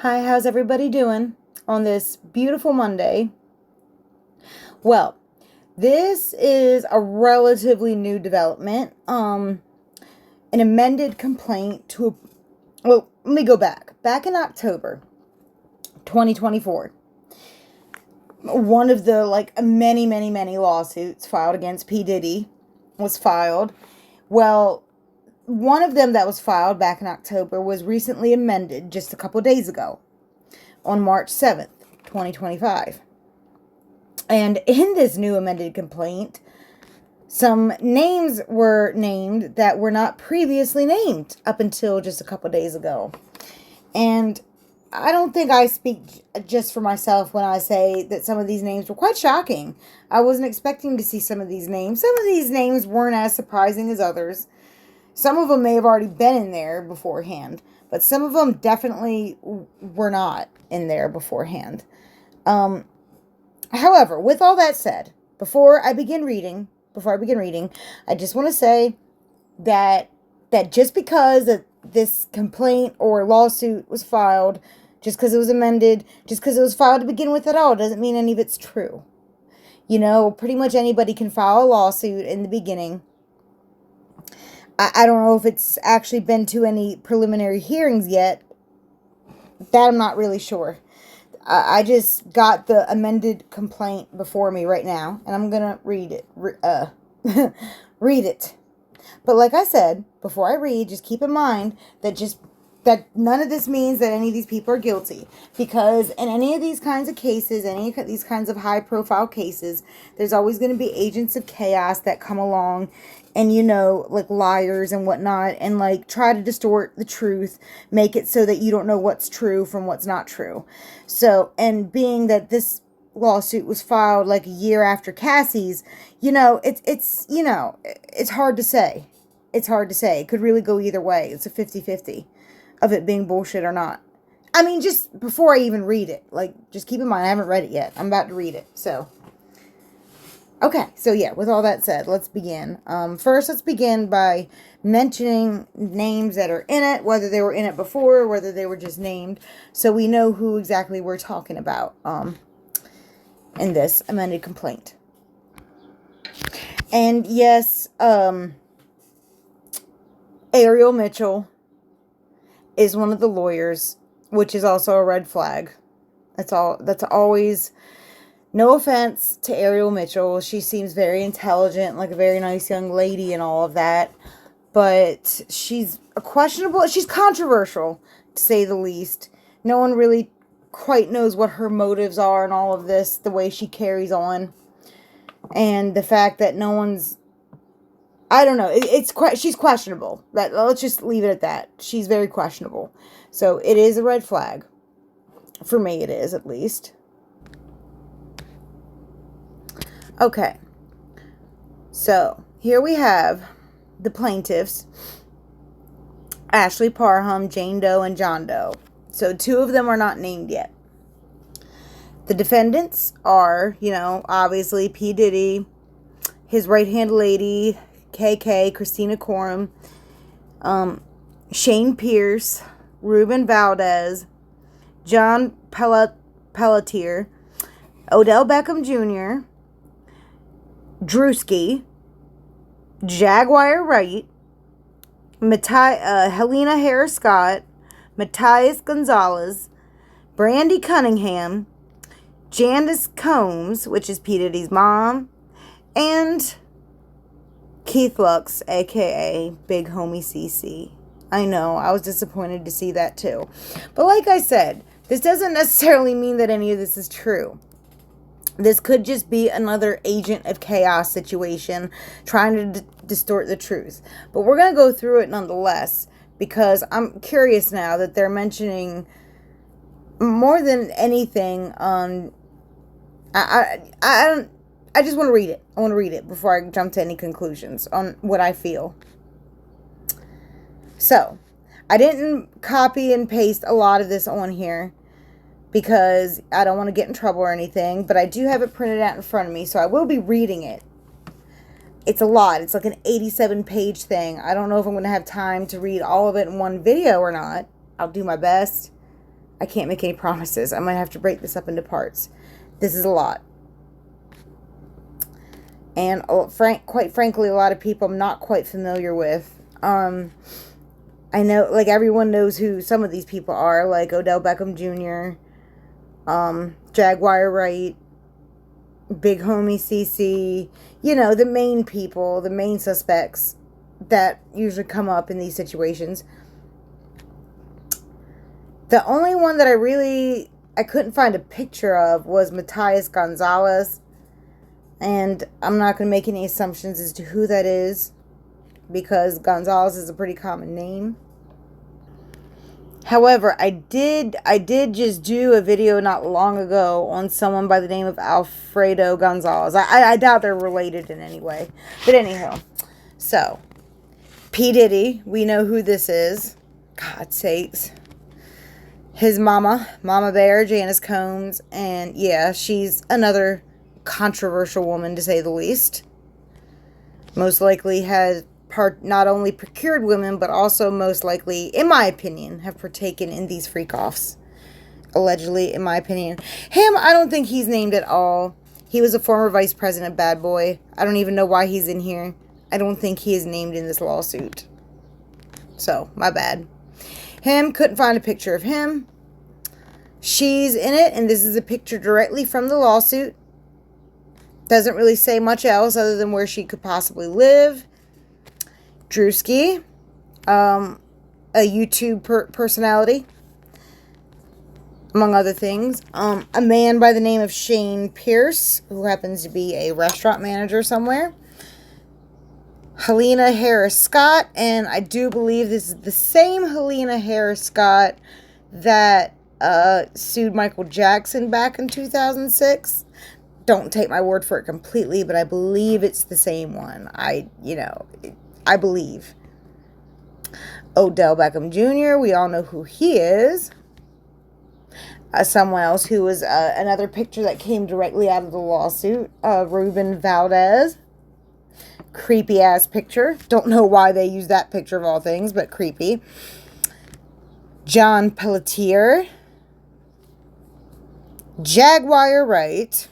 Hi, how's everybody doing on this beautiful Monday? Well, this is a relatively new development. An amended complaint to well, let me go back. Back in October 2024, one of the many lawsuits filed against P. Diddy was filed. Well, one of them that was filed back in October was recently amended just a couple days ago on March 7th, 2025. And in this new amended complaint, some names were named that were not previously named up until just a couple days ago. And I don't think I speak just for myself when I say that some of these names were quite shocking. I wasn't expecting to see some of these names. Some of these names weren't as surprising as others. Some of them may have already been in there beforehand, but some of them definitely were not in there beforehand. However, with all that said, before I begin reading, I just want to say that just because this complaint or lawsuit was filed, just because it was amended, just because it was filed to begin with at all, doesn't mean any of it's true. You know, pretty much anybody can file a lawsuit in the beginning. I don't know if it's actually been to any preliminary hearings yet. That I'm not really sure. I just got the amended complaint before me right now, and I'm gonna read it. Read it. But like I said, before I read, just keep in mind that none of this means that any of these people are guilty. Because in any of these kinds of cases, any of these kinds of high-profile cases, there's always going to be agents of chaos that come along and, like liars and whatnot, and like try to distort the truth, make it so that you don't know what's true from what's not true. So, and being that this lawsuit was filed like a year after Cassie's, it's hard to say. It's hard to say. It could really go either way. It's a 50-50 of it being bullshit or not. I mean, just before I even read it, just keep in mind, I haven't read it yet. I'm about to read it, so. Okay, so yeah, with all that said, let's begin. First, let's begin by mentioning names that are in it, whether they were in it before, or whether they were just named, so we know who exactly we're talking about, in this amended complaint. And yes, Ariel Mitchell is one of the lawyers, which is also a red flag. That's always, no offense to Ariel Mitchell. She seems very intelligent, like a very nice young lady and all of that. But she's she's controversial, to say the least. No one really quite knows what her motives are and all of this, the way she carries on. And the fact that no one's, I don't know, she's questionable. Let's just leave it at that. She's very questionable. So it is a red flag. For me, it is, at least. Okay. So here we have the plaintiffs, Ashley Parham, Jane Doe, and John Doe. So 2 of them are not named yet. The defendants are, obviously P. Diddy, his right-hand lady, KK, Christina Coram, Shane Pierce, Ruben Valdez, John Pelletier, Odell Beckham Jr., Drewski, Jaguar Wright, Helena Harris Scott, Matthias Gonzalez, Brandy Cunningham, Janice Combs, which is P. Diddy's mom, and Keith Lux, a.k.a. Big Homie CC. I know, I was disappointed to see that too. But like I said, this doesn't necessarily mean that any of this is true. This could just be another agent of chaos situation trying to distort the truth. But we're going to go through it nonetheless, because I'm curious now that they're mentioning more than anything. I just want to read it. I want to read it before I jump to any conclusions on what I feel. So, I didn't copy and paste a lot of this on here because I don't want to get in trouble or anything, but I do have it printed out in front of me, so I will be reading it. It's a lot. It's like an 87-page thing. I don't know if I'm going to have time to read all of it in one video or not. I'll do my best. I can't make any promises. I might have to break this up into parts. This is a lot. And quite frankly, a lot of people I'm not quite familiar with. I know, like, everyone knows who some of these people are, like Odell Beckham Jr., Jaguar Wright, Big Homie CC, you know, the main people, the main suspects that usually come up in these situations. The only one that I couldn't find a picture of was Matthias Gonzalez. And I'm not going to make any assumptions as to who that is, because Gonzalez is a pretty common name. However, I did just do a video not long ago on someone by the name of Alfredo Gonzalez. I doubt they're related in any way. But anyhow, so, P. Diddy, we know who this is. God's sakes. His Mama Bear, Janice Combs, and yeah, she's another controversial woman to say the least. Most likely has not only procured women, but also most likely, in my opinion, have partaken in these freak-offs. Allegedly, in my opinion. Him, I don't think he's named at all. He was a former vice president of Bad Boy. I don't even know why he's in here. I don't think he is named in this lawsuit. So, my bad. Him, couldn't find a picture of him. She's in it, and this is a picture directly from the lawsuit. Doesn't really say much else other than where she could possibly live. Drewski, a YouTube personality, among other things. A man by the name of Shane Pierce, who happens to be a restaurant manager somewhere. Helena Harris Scott, and I do believe this is the same Helena Harris Scott that sued Michael Jackson back in 2006. Don't take my word for it completely, but I believe it's the same one. I believe. Odell Beckham Jr., we all know who he is. Someone else who was another picture that came directly out of the lawsuit. Ruben Valdez. Creepy ass picture. Don't know why they use that picture of all things, but creepy. John Pelletier. Jaguar Wright.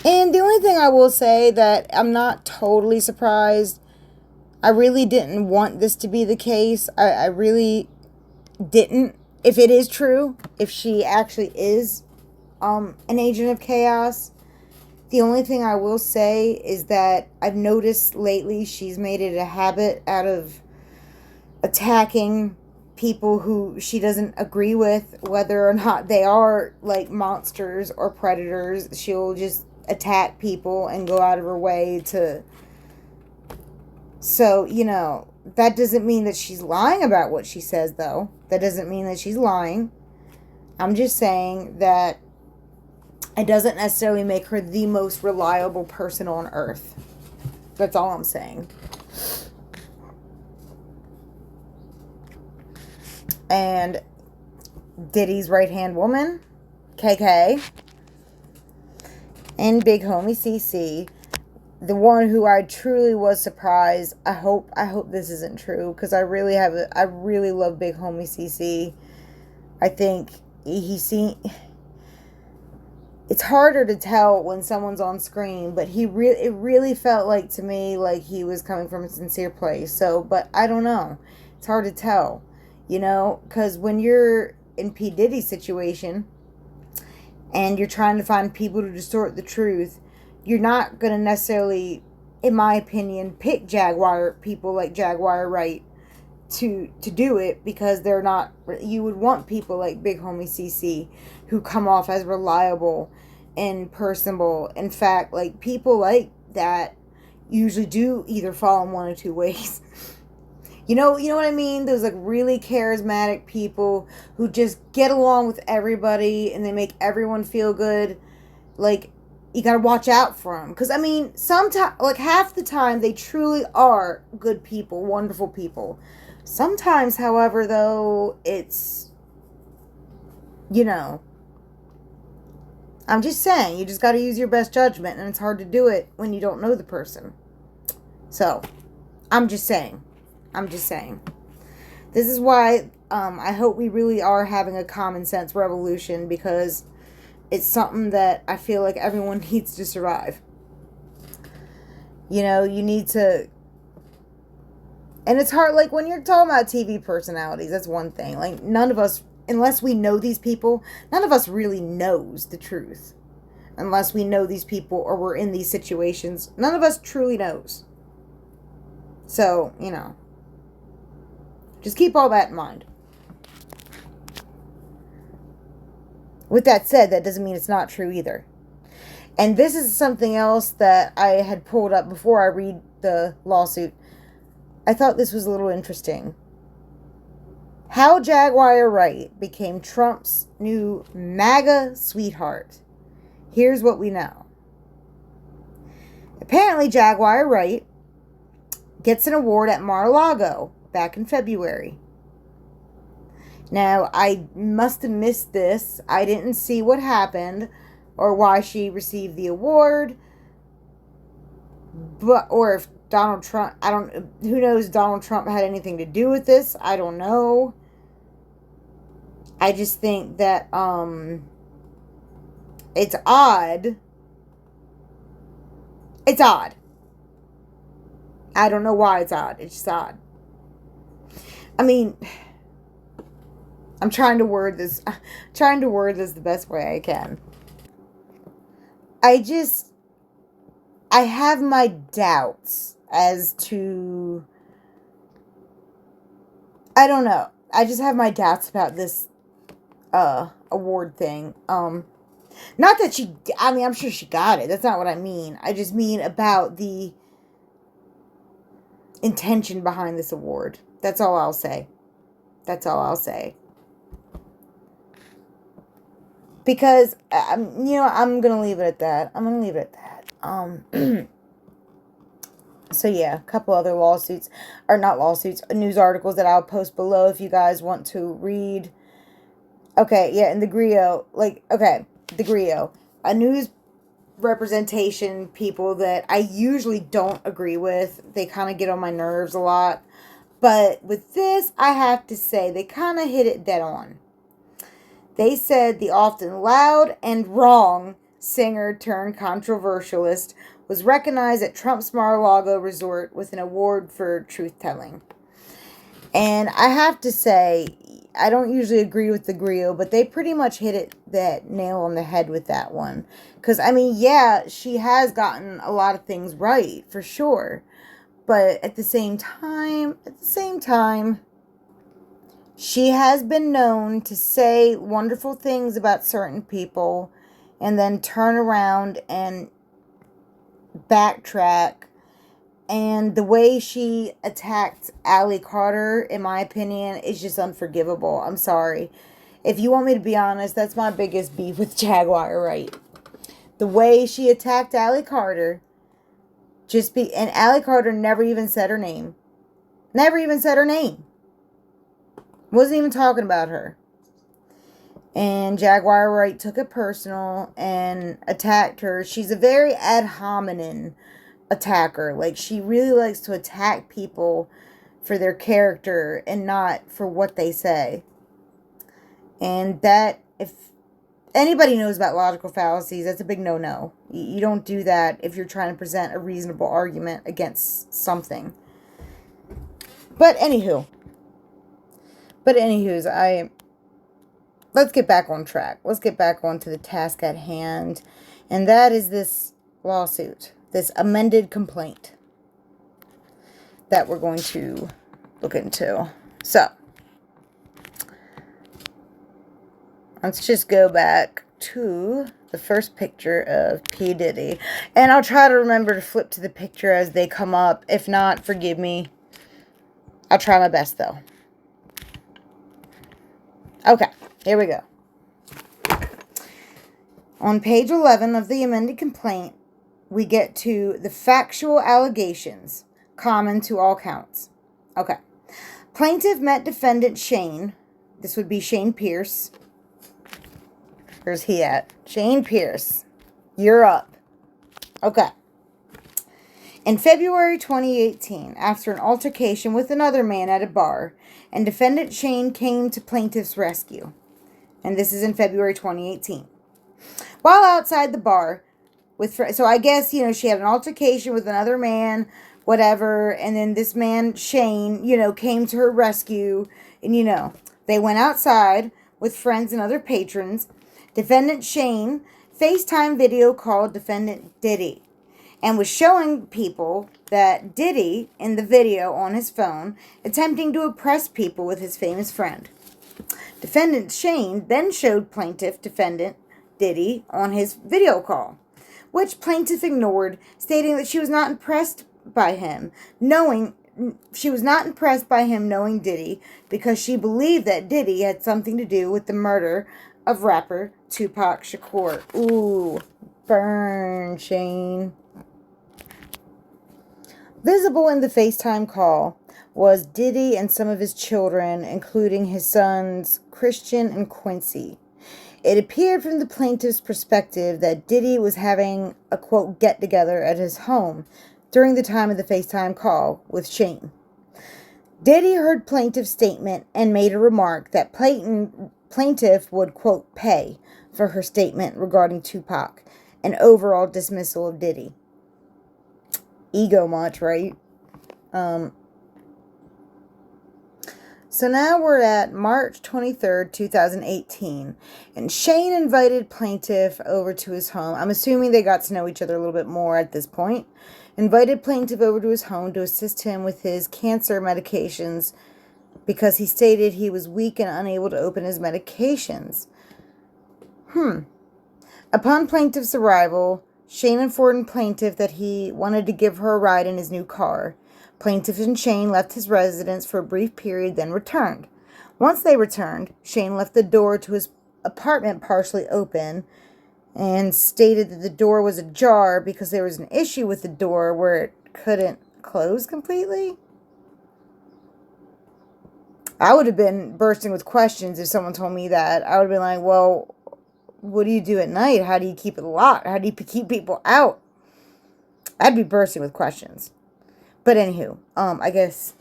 And the only thing I will say that I'm not totally surprised, I really didn't want this to be the case. I really didn't. If it is true, if she actually is an agent of chaos, the only thing I will say is that I've noticed lately she's made it a habit out of attacking people who she doesn't agree with, whether or not they are like monsters or predators. She'll just attack people and go out of her way to... So, you know, that doesn't mean that she's lying about what she says, though. That doesn't mean that she's lying. I'm just saying that it doesn't necessarily make her the most reliable person on earth. That's all I'm saying. And Diddy's right-hand woman, KK, and Big Homie CC, the one who I truly was surprised. I hope this isn't true, because I really love Big Homie CC. I think it's harder to tell when someone's on screen, but it really felt like to me like he was coming from a sincere place. So, but I don't know. It's hard to tell, you know, because when you're in P. Diddy's situation and you're trying to find people to distort the truth, you're not going to necessarily, in my opinion, pick people like Jaguar Wright to do it, because they're not... You would want people like Big Homie CC who come off as reliable and personable. In fact, like, people like that usually do either fall in one or two ways. You know what I mean? Those like really charismatic people who just get along with everybody and they make everyone feel good. Like, you gotta watch out for them, because I mean, sometimes, like, half the time they truly are good people, wonderful people. Sometimes, however, though, it's, you know, I'm just saying, you just gotta use your best judgment, and it's hard to do it when you don't know the person. So, I'm just saying. The This is why I hope we really are having a common sense revolution, because it's something that I feel like everyone needs to survive. You know, you need to... And it's hard, like, when you're talking about TV personalities, that's one thing. Like, none of us, unless we know these people, none of us really knows the truth. Unless we know these people or we're in these situations, none of us truly knows. So, you know, just keep all that in mind. With that said, that doesn't mean it's not true either. And this is something else that I had pulled up before I read the lawsuit. I thought this was a little interesting. How Jaguar Wright became Trump's new MAGA sweetheart. Here's what we know. Apparently, Jaguar Wright gets an award at Mar-a-Lago back in February. Now, I must have missed this. I didn't see what happened or why she received the award. Or if Donald Trump, who knows if Donald Trump had anything to do with this? I don't know. I just think that it's odd. It's odd. I don't know why it's odd. It's just odd. I mean, I'm trying to word this the best way I can. I have my doubts as to, I don't know. I just have my doubts about this award thing. Not that I'm sure she got it. That's not what I mean. I just mean about the intention behind this award. That's all I'll say. That's all I'll say. Because, I'm going to leave it at that. So yeah, a couple other news articles that I'll post below if you guys want to read. Okay, yeah, and the Griot. A news representation people that I usually don't agree with. They kind of get on my nerves a lot. But with this, I have to say, they kind of hit it dead on. They said the often loud and wrong singer turned controversialist was recognized at Trump's Mar-a-Lago resort with an award for truth-telling. And I have to say, I don't usually agree with the Griot, but they pretty much hit that nail on the head with that one. Because, I mean, yeah, she has gotten a lot of things right, for sure. But at the same time, she has been known to say wonderful things about certain people and then turn around and backtrack. And the way she attacked Allie Carter, in my opinion, is just unforgivable. I'm sorry. If you want me to be honest, that's my biggest beef with Jaguar Wright. The way she attacked Allie Carter, and Allie Carter never even said her name. Wasn't even talking about her. And Jaguar Wright took it personal and attacked her. She's a very ad hominem attacker. Like, she really likes to attack people for their character and not for what they say. And that, if anybody knows about logical fallacies, that's a big no-no. You don't do that if you're trying to present a reasonable argument against something. But anywho's, let's get back on track. Let's get back onto the task at hand. And that is this lawsuit, this amended complaint that we're going to look into. So, let's just go back to the first picture of P. Diddy. And I'll try to remember to flip to the picture as they come up. If not, forgive me. I'll try my best, though. Okay, here we go. On page 11 of the amended complaint, we get to the factual allegations common to all counts. Okay. Plaintiff met defendant Shane. This would be Shane Pierce. Where's he at? Shane Pierce. You're up. Okay. In February 2018, after an altercation with another man at a bar, and defendant Shane came to plaintiff's rescue. And this is in February 2018. While outside the bar, so I guess, she had an altercation with another man, whatever, and then this man, Shane, came to her rescue, and, they went outside with friends and other patrons. Defendant Shane FaceTime video called defendant Diddy and was showing people that Diddy in the video on his phone attempting to oppress people with his famous friend. Defendant Shane then showed plaintiff defendant Diddy on his video call, which plaintiff ignored, stating that she was not impressed by him knowing Diddy because she believed that Diddy had something to do with the murder of rapper Tupac Shakur. Ooh, burn, Shane. Visible in the FaceTime call was Diddy and some of his children, including his sons Christian and Quincy. It appeared from the plaintiff's perspective that Diddy was having a, quote, get-together at his home during the time of the FaceTime call with Shane. Diddy heard plaintiff's statement and made a remark that plaintiff would, quote, pay for her statement regarding Tupac, an overall dismissal of Diddy. Ego much, right? So now we're at March 23rd, 2018, and Shane invited plaintiff over to his home. I'm assuming they got to know each other a little bit more at this point. Invited plaintiff over to his home to assist him with his cancer medications because he stated he was weak and unable to open his medications. Upon plaintiff's arrival, Shane informed plaintiff that he wanted to give her a ride in his new car. Plaintiff and Shane left his residence for a brief period, then returned. Once they returned, Shane left the door to his apartment partially open and stated that the door was ajar because there was an issue with the door where it couldn't close completely. I would have been bursting with questions if someone told me that. I would have been like, well, what do you do at night? How do you keep it locked? How do you keep people out? I'd be bursting with questions. But anywho, I guess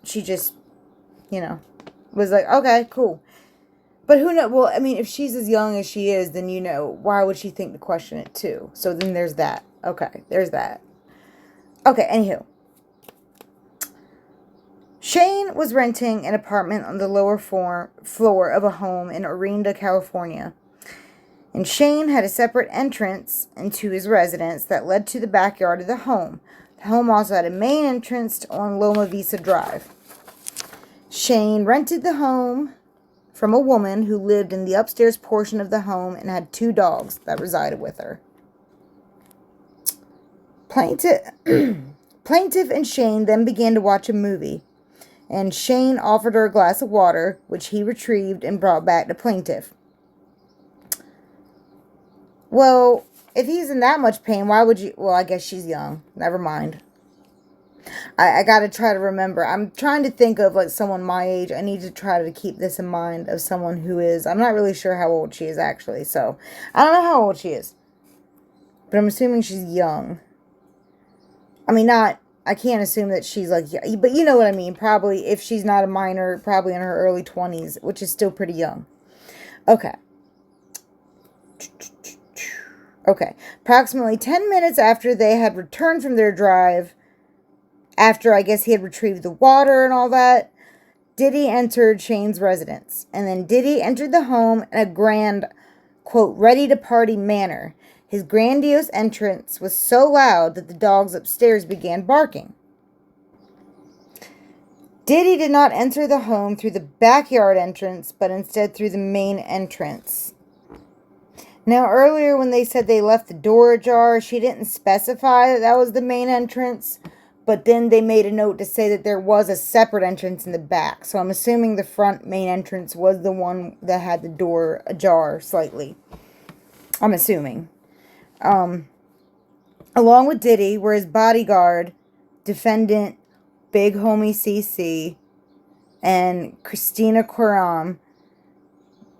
she just, was like, okay, cool. But who knows? Well, I mean, if she's as young as she is, then, why would she think to question it too? So then there's that. Okay, there's that. Okay, anywho. Shane was renting an apartment on the lower floor of a home in Orinda, California. And Shane had a separate entrance into his residence that led to the backyard of the home. The home also had a main entrance on Loma Vista Drive. Shane rented the home from a woman who lived in the upstairs portion of the home and had 2 dogs that resided with her. Plaintiff and Shane then began to watch a movie, and Shane offered her a glass of water, which he retrieved and brought back to plaintiff. Well, if he's in that much pain, why would you... Well, I guess she's young. Never mind. I got to try to remember. I'm trying to think of, someone my age. I need to try to keep this in mind of someone who is... I'm not really sure how old she is, actually. So, I don't know how old she is. But I'm assuming she's young. I mean, not... I can't assume that she's, but you know what I mean. Probably, if she's not a minor, probably in her early 20s, which is still pretty young. Okay. Okay, approximately 10 minutes after they had returned from their drive, after I guess he had retrieved the water and all that, Diddy entered Shane's residence. And then Diddy entered the home in a grand, quote, ready-to-party manner. His grandiose entrance was so loud that the dogs upstairs began barking. Diddy did not enter the home through the backyard entrance, but instead through the main entrance. Now, earlier when they said they left the door ajar, she didn't specify that was the main entrance, but then they made a note to say that there was a separate entrance in the back. So I'm assuming the front main entrance was the one that had the door ajar slightly. I'm assuming. Along with Diddy were his bodyguard, defendant Big Homie CC, and Christina Parham,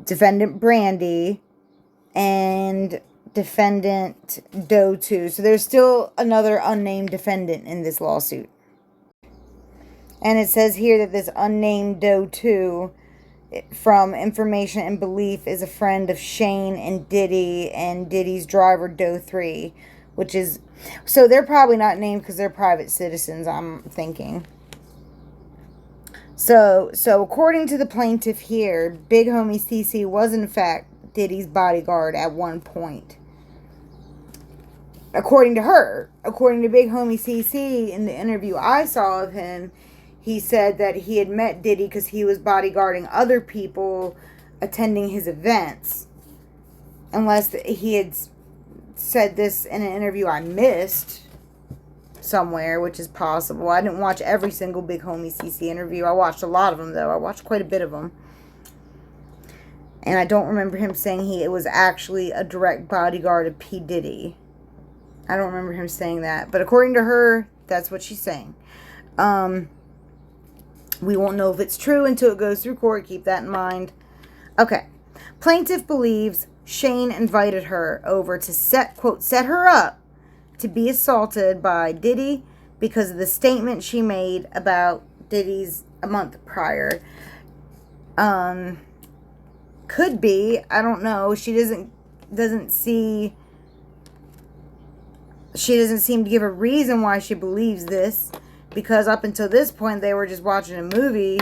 defendant Brandy, and defendant Doe 2. So there's still another unnamed defendant in this lawsuit. And it says here that this unnamed Doe 2, from information and belief, is a friend of Shane and Diddy's driver Doe 3, which is, so they're probably not named because they're private citizens, I'm thinking. So according to the plaintiff here, Big Homie CC was in fact Diddy's bodyguard at one point. According to her, according to Big Homie CC, in the interview I saw of him, he said that he had met Diddy because he was bodyguarding other people attending his events. Unless he had said this in an interview I missed somewhere, which is possible. I didn't watch every single Big Homie CC interview. I watched a lot of them, though. I watched quite a bit of them. And I don't remember him saying it was actually a direct bodyguard of P. Diddy. I don't remember him saying that. But according to her, that's what she's saying. We won't know if it's true until it goes through court. Keep that in mind. Okay. Plaintiff believes Shane invited her over to set her up to be assaulted by Diddy because of the statement she made about Diddy's a month prior. Could be. I don't know. She doesn't seem to give a reason why she believes this. Because up until this point, they were just watching a movie.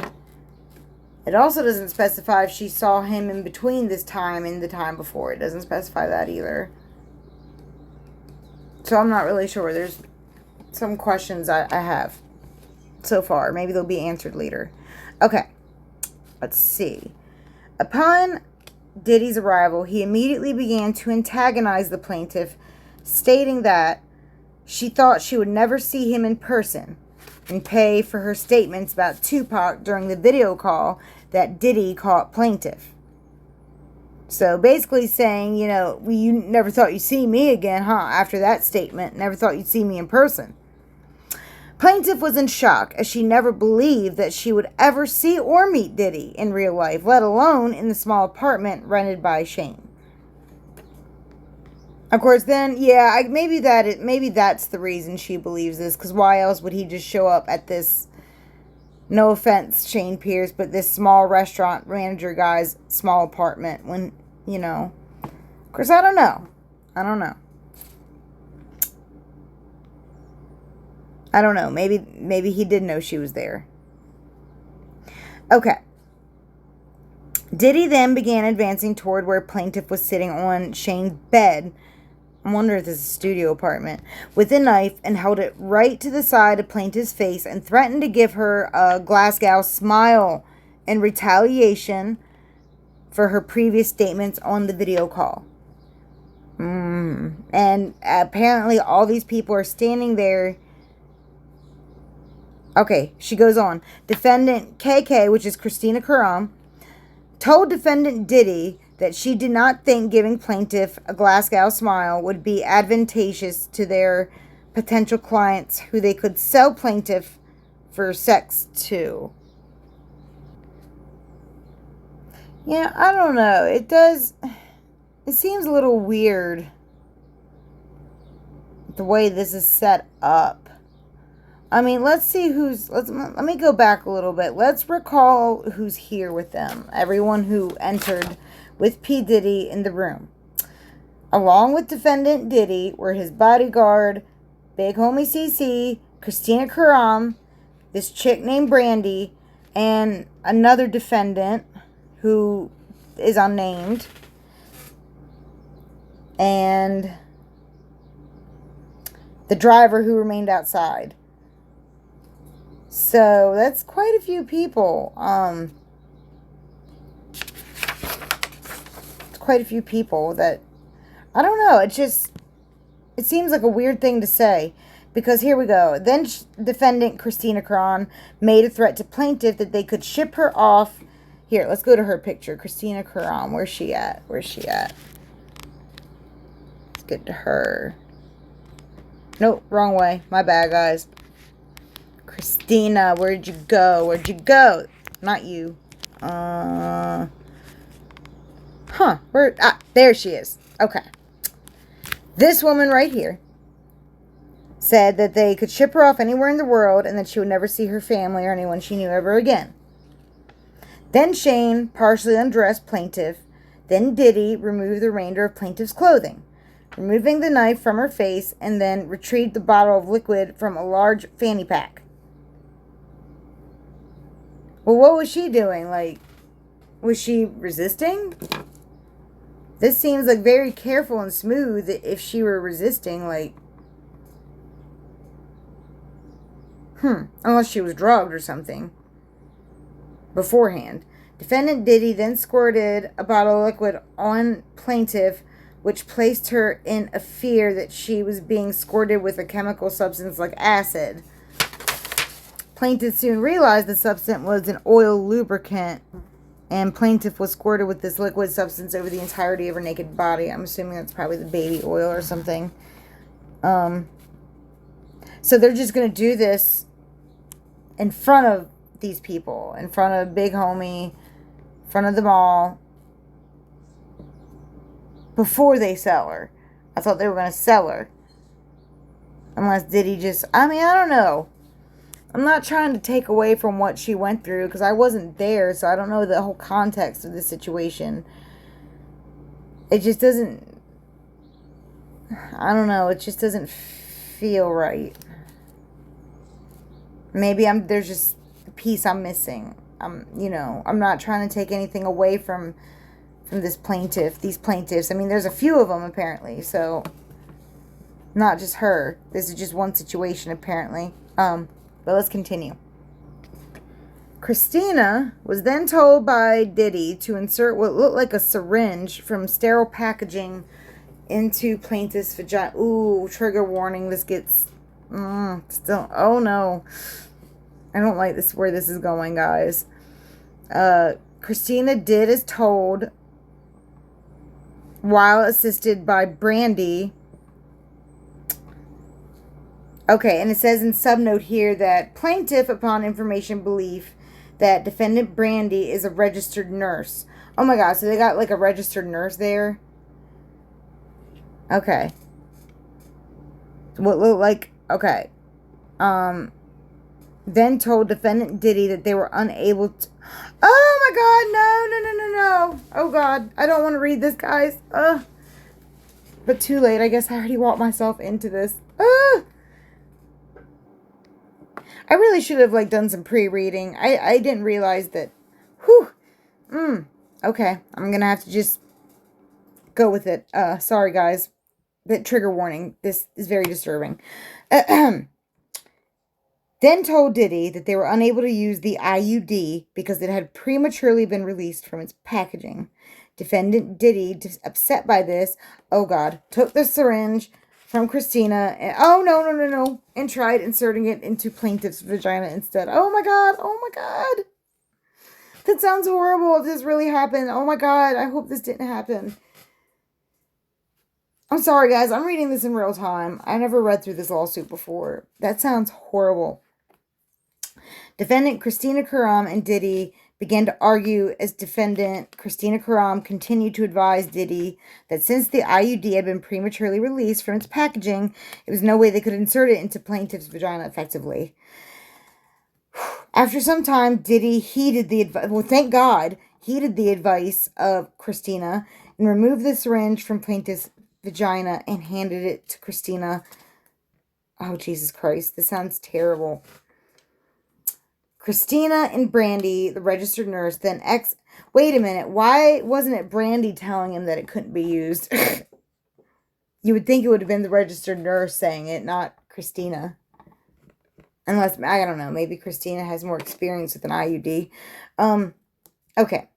It also doesn't specify if she saw him in between this time and the time before. It doesn't specify that either. So I'm not really sure. There's some questions I have so far. Maybe they'll be answered later. Okay. Let's see. Upon Diddy's arrival, he immediately began to antagonize the plaintiff, stating that she thought she would never see him in person and pay for her statements about Tupac during the video call that Diddy caught plaintiff. So basically saying, you never thought you'd see me again, huh? After that statement, never thought you'd see me in person. Plaintiff was in shock as she never believed that she would ever see or meet Diddy in real life, let alone in the small apartment rented by Shane. Of course, then, yeah, maybe that's the reason she believes this, because why else would he just show up at this, no offense, Shane Pierce, but this small restaurant manager guy's small apartment when, of course, I don't know. Maybe he did know she was there. Okay. Diddy then began advancing toward where plaintiff was sitting on Shane's bed. I wonder if this is a studio apartment. With a knife and held it right to the side of plaintiff's face and threatened to give her a Glasgow smile in retaliation for her previous statements on the video call. And apparently all these people are standing there. Okay, she goes on. Defendant KK, which is Christina Parham, told defendant Diddy that she did not think giving plaintiff a Glasgow smile would be advantageous to their potential clients who they could sell plaintiff for sex to. Yeah, I don't know. It seems a little weird the way this is set up. I mean, let me go back a little bit. Let's recall who's here with them. Everyone who entered with P. Diddy in the room. Along with defendant Diddy were his bodyguard, Big Homie CC, Christina Parham, this chick named Brandy, and another defendant who is unnamed. And the driver who remained outside. So that's quite a few people. Quite a few people that, I don't know, it seems like a weird thing to say, because here we go. Then defendant Christina Parham made a threat to plaintiff that they could ship her off. Here, let's go to her picture. Christina Parham, where's she at? Let's get to her. Nope, wrong way. My bad, guys. Christina, where'd you go? Not you. There she is. Okay. This woman right here said that they could ship her off anywhere in the world and that she would never see her family or anyone she knew ever again. Then Shane partially undressed plaintiff. Then Diddy removed the remainder of plaintiff's clothing, removing the knife from her face, and then retrieved the bottle of liquid from a large fanny pack. Well, what was she doing? Like, was she resisting? This seems like very careful and smooth if she were resisting, like... Unless she was drugged or something beforehand. Defendant Diddy then squirted a bottle of liquid on plaintiff, which placed her in a fear that she was being squirted with a chemical substance like acid. Plaintiff soon realized the substance was an oil lubricant, and plaintiff was squirted with this liquid substance over the entirety of her naked body. I'm assuming that's probably the baby oil or something. So they're just going to do this in front of these people, in front of Big Homie, in front of them all, before they sell her. I thought they were going to sell her. Unless Diddy just... I mean, I don't know. I'm not trying to take away from what she went through, because I wasn't there, so I don't know the whole context of the situation. It just doesn't... I don't know. It just doesn't feel right. Maybe there's just a piece I'm missing. I'm not trying to take anything away from this plaintiff, these plaintiffs. I mean, there's a few of them, apparently, so not just her. This is just one situation, apparently. But let's continue. Christina was then told by Diddy to insert what looked like a syringe from sterile packaging into plaintiff's vagina. Ooh, trigger warning. This gets... still, oh no. I don't like this, where this is going, guys. Christina did as told while assisted by Brandy. Okay, and it says in subnote here that plaintiff, upon information belief that defendant Brandy is a registered nurse. Oh my god, so they got like a registered nurse there? Okay. What looked like... Okay. Then told defendant Diddy that they were unable to... Oh my god, no. Oh god, I don't want to read this, guys. But too late, I guess I already walked myself into this. I really should have, like, done some pre-reading. I didn't realize that... Okay, I'm gonna have to just go with it. Sorry, guys. But trigger warning. This is very disturbing. Then told Diddy that they were unable to use the IUD because it had prematurely been released from its packaging. Defendant Diddy, upset by this, oh god, took the syringe from Christina and no, and tried inserting it into plaintiff's vagina instead. Oh my god. That sounds horrible if this really happened. Oh my god, I hope this didn't happen. I'm sorry, guys. I'm reading this in real time. I never read through this lawsuit before. That sounds horrible. Defendant Christina Parham and Diddy began to argue as defendant Christina Parham continued to advise Diddy that since the IUD had been prematurely released from its packaging, there was no way they could insert it into plaintiff's vagina effectively. After some time, Diddy heeded the advice. Well, thank God, heeded the advice of Christina and removed the syringe from plaintiff's vagina and handed it to Christina. Oh, Jesus Christ. This sounds terrible. Christina and Brandy, the registered nurse, then Wait a minute. Why wasn't it Brandy telling him that it couldn't be used? You would think it would have been the registered nurse saying it, not Christina. Unless, I don't know, maybe Christina has more experience with an IUD. Okay.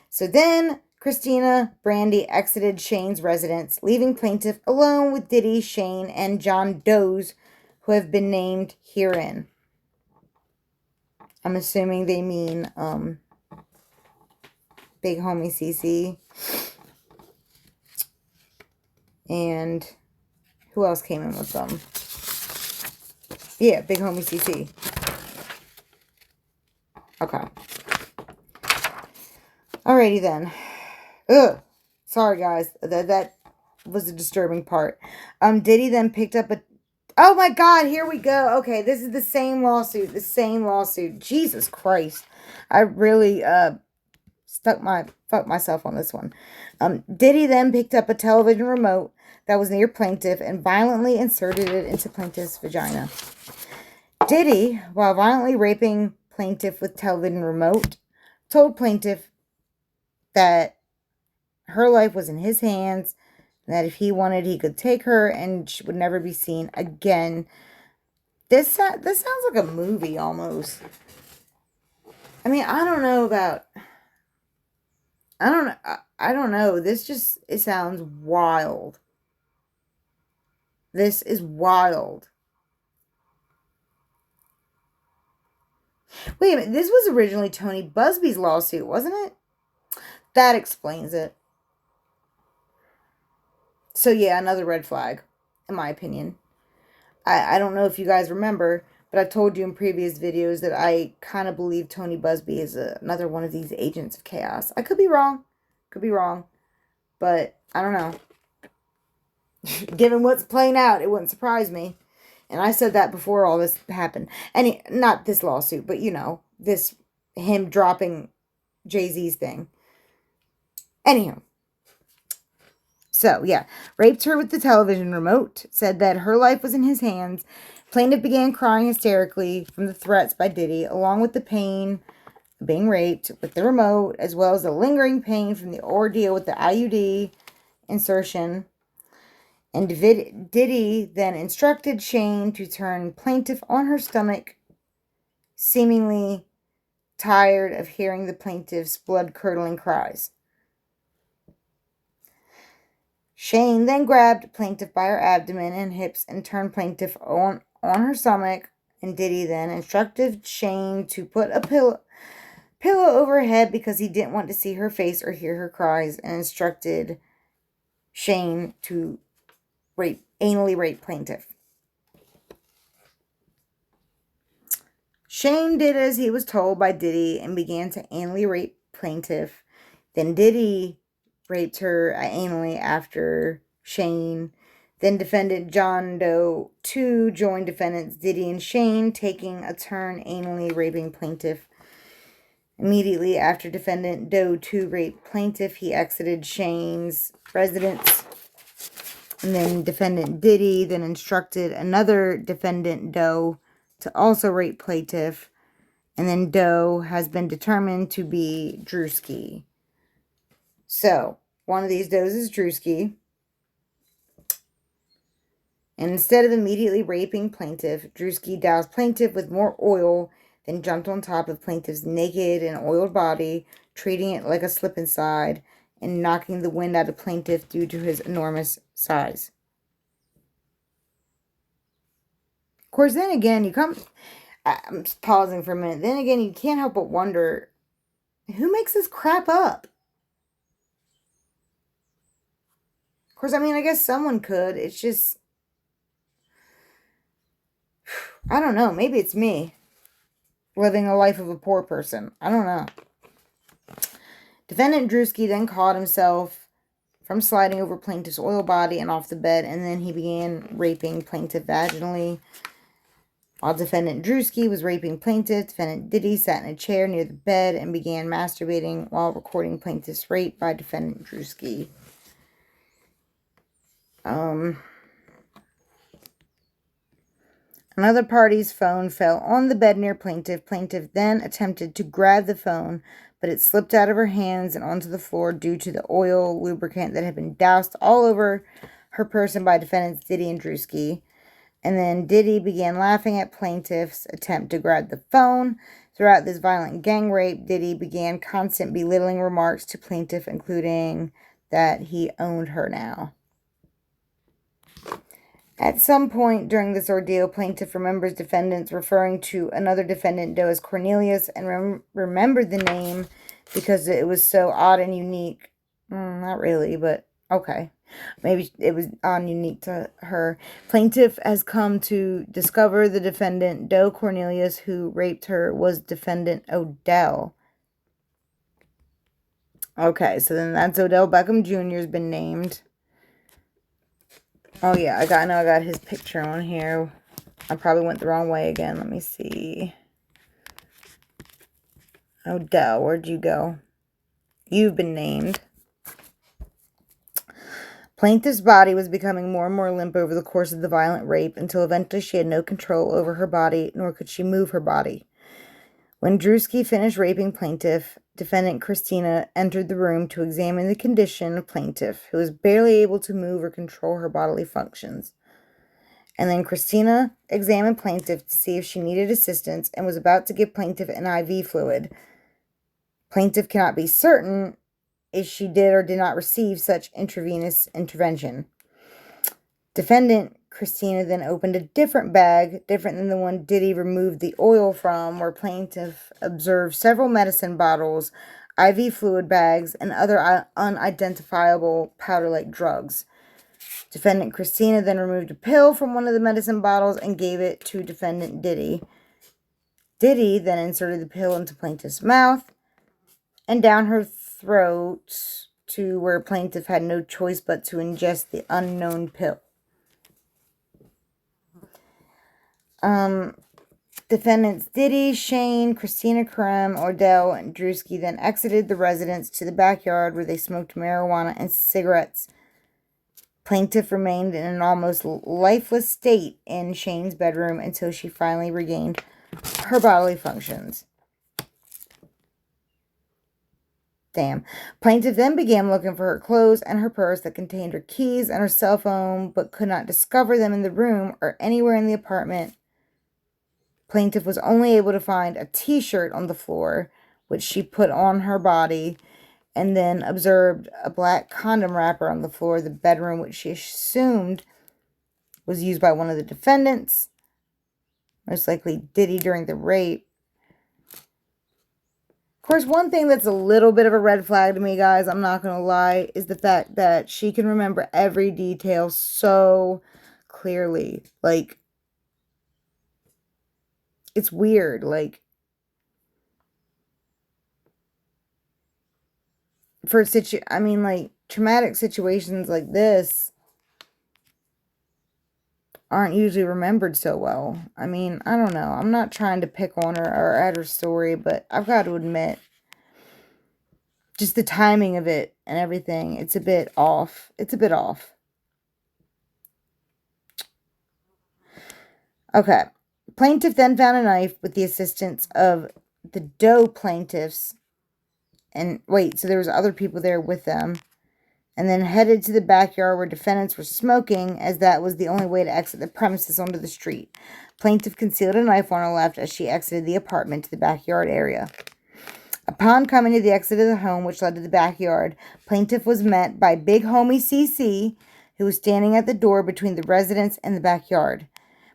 So then Christina, Brandy exited Shane's residence, leaving plaintiff alone with Diddy, Shane, and John Doe's, who have been named herein. I'm assuming they mean Big Homie CC. And who else came in with them? Yeah, Big Homie CC. Okay. Alrighty then. Ugh. Sorry, guys. That was the disturbing part. Diddy then picked up a... Oh my God, here we go. Okay, this is the same lawsuit. The same lawsuit. Jesus Christ. I really fucked myself on this one. Diddy then picked up a television remote that was near plaintiff and violently inserted it into plaintiff's vagina. Diddy, while violently raping plaintiff with television remote, told plaintiff that her life was in his hands, and that if he wanted, he could take her and she would never be seen again. This sounds like a movie almost. I mean, I don't know. It sounds wild. This is wild. Wait a minute. This was originally Tony Busby's lawsuit, wasn't it? That explains it. So yeah, another red flag, in my opinion. I don't know if you guys remember, but I've told you in previous videos that I kind of believe Tony Busby is another one of these agents of chaos. I could be wrong. But I don't know. Given what's playing out, it wouldn't surprise me. And I said that before all this happened. And not this lawsuit, but him dropping Jay-Z's thing. Anyhow. So, yeah, raped her with the television remote, said that her life was in his hands. Plaintiff began crying hysterically from the threats by Diddy, along with the pain of being raped with the remote, as well as the lingering pain from the ordeal with the IUD insertion. And Diddy then instructed Shane to turn plaintiff on her stomach, seemingly tired of hearing the plaintiff's blood-curdling cries. Shane then grabbed plaintiff by her abdomen and hips and turned plaintiff on her stomach, and Diddy then instructed Shane to put a pillow over her head because he didn't want to see her face or hear her cries, and instructed Shane to anally rape plaintiff. Shane did as he was told by Diddy and began to anally rape plaintiff. Then Diddy raped her anally after Shane. Then defendant John Doe 2 joined defendants Diddy and Shane, taking a turn anally raping plaintiff. Immediately after defendant Doe 2 raped plaintiff, he exited Shane's residence. And then defendant Diddy then instructed another defendant Doe to also rape plaintiff. And then Doe has been determined to be Drewski. So, one of these does is Drewski. And instead of immediately raping plaintiff, Drewski doused plaintiff with more oil, then jumped on top of plaintiff's naked and oiled body, treating it like a slip and slide, and knocking the wind out of plaintiff due to his enormous size. Of course, then again, I'm just pausing for a minute. Then again, you can't help but wonder, who makes this crap up? Of course, I mean, I guess someone could. It's just, I don't know. Maybe it's me living a life of a poor person. I don't know. Defendant Drewski then caught himself from sliding over plaintiff's oil body and off the bed, and then he began raping plaintiff vaginally. While defendant Drewski was raping plaintiff, defendant Diddy sat in a chair near the bed and began masturbating while recording plaintiff's rape by defendant Drewski. Another party's phone fell on the bed near plaintiff. Plaintiff then attempted to grab the phone, but it slipped out of her hands and onto the floor due to the oil lubricant that had been doused all over her person by defendants Diddy and Drewski. And then Diddy began laughing at plaintiff's attempt to grab the phone. Throughout this violent gang rape, Diddy began constant belittling remarks to plaintiff, including that he owned her now. At some point during this ordeal, plaintiff remembers defendants referring to another defendant, Doe, as Cornelius, and remembered the name because it was so odd and unique. Not really, but okay. Maybe it was odd and unique to her. Plaintiff has come to discover the defendant, Doe Cornelius, who raped her, was defendant Odell. Okay, so then that's Odell Beckham Jr. has been named. Oh, yeah, I know I got his picture on here. I probably went the wrong way again. Let me see. Oh, Dell, where'd you go? You've been named. Plaintiff's body was becoming more and more limp over the course of the violent rape until eventually she had no control over her body, nor could she move her body. When Drewski finished raping plaintiff, defendant Christina entered the room to examine the condition of plaintiff, who was barely able to move or control her bodily functions. And then Christina examined plaintiff to see if she needed assistance and was about to give plaintiff an IV fluid. Plaintiff cannot be certain if she did or did not receive such intravenous intervention. Defendant Christina then opened a different bag, different than the one Diddy removed the oil from, where plaintiff observed several medicine bottles, IV fluid bags, and other unidentifiable powder-like drugs. Defendant Christina then removed a pill from one of the medicine bottles and gave it to defendant Diddy. Diddy then inserted the pill into plaintiff's mouth and down her throat to where plaintiff had no choice but to ingest the unknown pill. Defendants Diddy, Shane, Christina Parham, Ordell, and Drewski then exited the residence to the backyard where they smoked marijuana and cigarettes. Plaintiff remained in an almost lifeless state in Shane's bedroom until she finally regained her bodily functions. Damn. Plaintiff then began looking for her clothes and her purse that contained her keys and her cell phone, but could not discover them in the room or anywhere in the apartment. Plaintiff was only able to find a t-shirt on the floor, which she put on her body, and then observed a black condom wrapper on the floor of the bedroom, which she assumed was used by one of the defendants, most likely Diddy during the rape. Of course, one thing that's a little bit of a red flag to me, guys, I'm not going to lie, is the fact that she can remember every detail so clearly. Like, it's weird. Like, for traumatic situations like this aren't usually remembered so well. I mean, I don't know. I'm not trying to pick on her or at her story, but I've got to admit, just the timing of it and everything, it's a bit off. It's a bit off. Okay. Plaintiff then found a knife with the assistance of the Doe plaintiffs. And wait, so there was other people there with them. And then headed to the backyard where defendants were smoking, as that was the only way to exit the premises onto the street. Plaintiff concealed a knife on her left as she exited the apartment to the backyard area. Upon coming to the exit of the home, which led to the backyard, plaintiff was met by Big Homie CC, who was standing at the door between the residence and the backyard.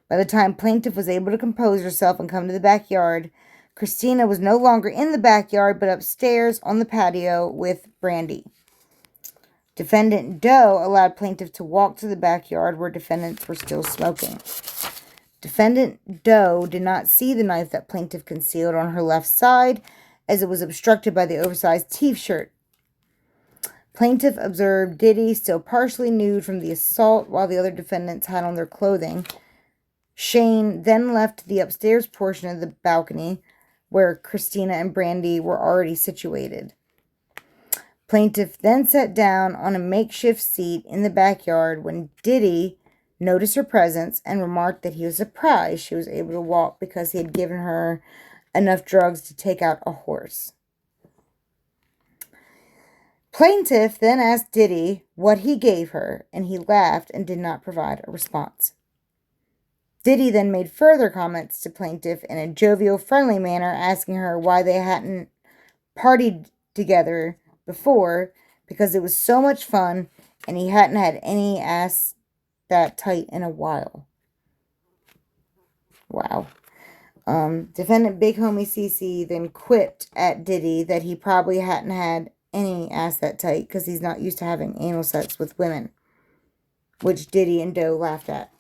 By the time plaintiff was able to compose herself and come to the backyard, Christina was no longer in the backyard, but upstairs on the patio with Brandy. Defendant Doe allowed plaintiff to walk to the backyard where defendants were still smoking. Defendant Doe did not see the knife that plaintiff concealed on her left side, as it was obstructed by the oversized t-shirt. Plaintiff observed Diddy still partially nude from the assault while the other defendants had on their clothing. Shane then left the upstairs portion of the balcony where Christina and Brandy were already situated. Plaintiff then sat down on a makeshift seat in the backyard when Diddy noticed her presence and remarked that he was surprised she was able to walk because he had given her enough drugs to take out a horse. Plaintiff then asked Diddy what he gave her, and he laughed and did not provide a response. Diddy then made further comments to plaintiff in a jovial, friendly manner, asking her why they hadn't partied together before, because it was so much fun and he hadn't had any ass that tight in a while. Wow. Defendant Big Homie CC then quipped at Diddy that he probably hadn't had any ass that tight because he's not used to having anal sex with women, which Diddy and Doe laughed at.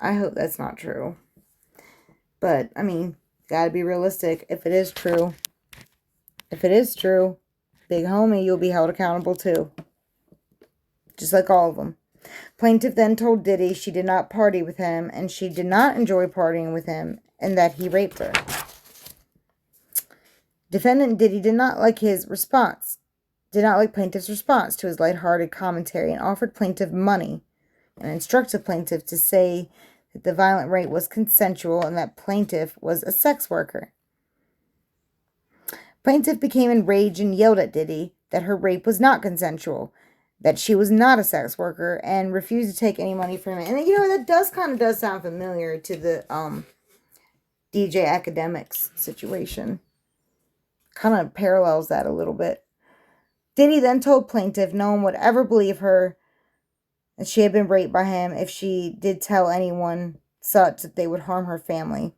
I hope that's not true. But, I mean, gotta be realistic. If it is true, Big Homie, you'll be held accountable too. just like all of them. Plaintiff then told Diddy she did not party with him, and she did not enjoy partying with him, and that he raped her. Defendant Diddy did not like plaintiff's response to his lighthearted commentary, and offered plaintiff money and instructed plaintiff to say that the violent rape was consensual and that plaintiff was a sex worker. Plaintiff became enraged and yelled at Diddy that her rape was not consensual, that she was not a sex worker, and refused to take any money from him. And that does sound familiar to the DJ Academics situation. Kind of parallels that a little bit. Diddy then told plaintiff no one would ever believe her that she had been raped by him if she did tell anyone such, that they would harm her family.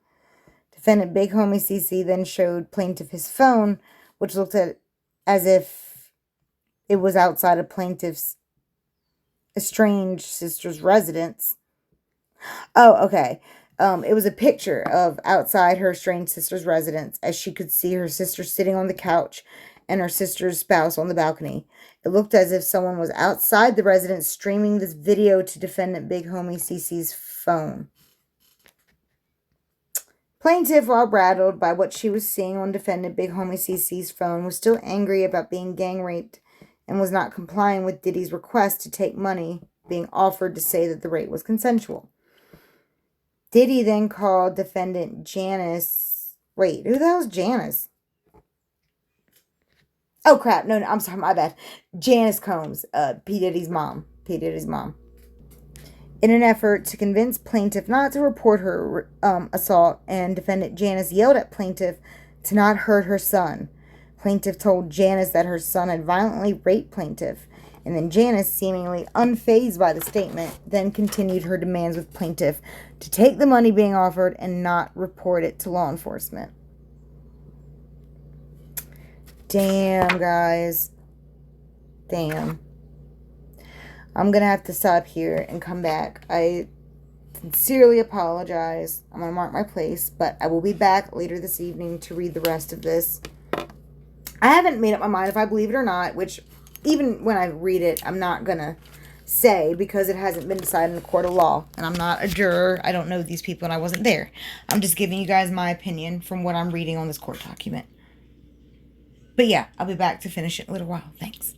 Defendant Big Homie CC then showed plaintiff his phone, which looked at as if it was outside of plaintiff's estranged sister's residence. Oh, okay. It was a picture of outside her estranged sister's residence, as she could see her sister sitting on the couch and her sister's spouse on the balcony. It looked as if someone was outside the residence streaming this video to defendant Big Homie CC's phone. Plaintiff, while rattled by what she was seeing on defendant Big Homie CC's phone, was still angry about being gang raped and was not complying with Diddy's request to take money being offered to say that the rape was consensual. Diddy then called defendant Janice. Wait, who the hell is Janice? Oh, crap. No, I'm sorry. My bad. Janice Combs, P. Diddy's mom. In an effort to convince plaintiff not to report her assault, and defendant Janice yelled at plaintiff to not hurt her son. Plaintiff told Janice that her son had violently raped plaintiff, and then Janice, seemingly unfazed by the statement, then continued her demands with plaintiff to take the money being offered and not report it to law enforcement. Damn, guys. Damn. I'm going to have to stop here and come back. I sincerely apologize. I'm going to mark my place, but I will be back later this evening to read the rest of this. I haven't made up my mind if I believe it or not, which even when I read it, I'm not going to say because it hasn't been decided in the court of law. And I'm not a juror. I don't know these people and I wasn't there. I'm just giving you guys my opinion from what I'm reading on this court document. But yeah, I'll be back to finish it in a little while. Thanks.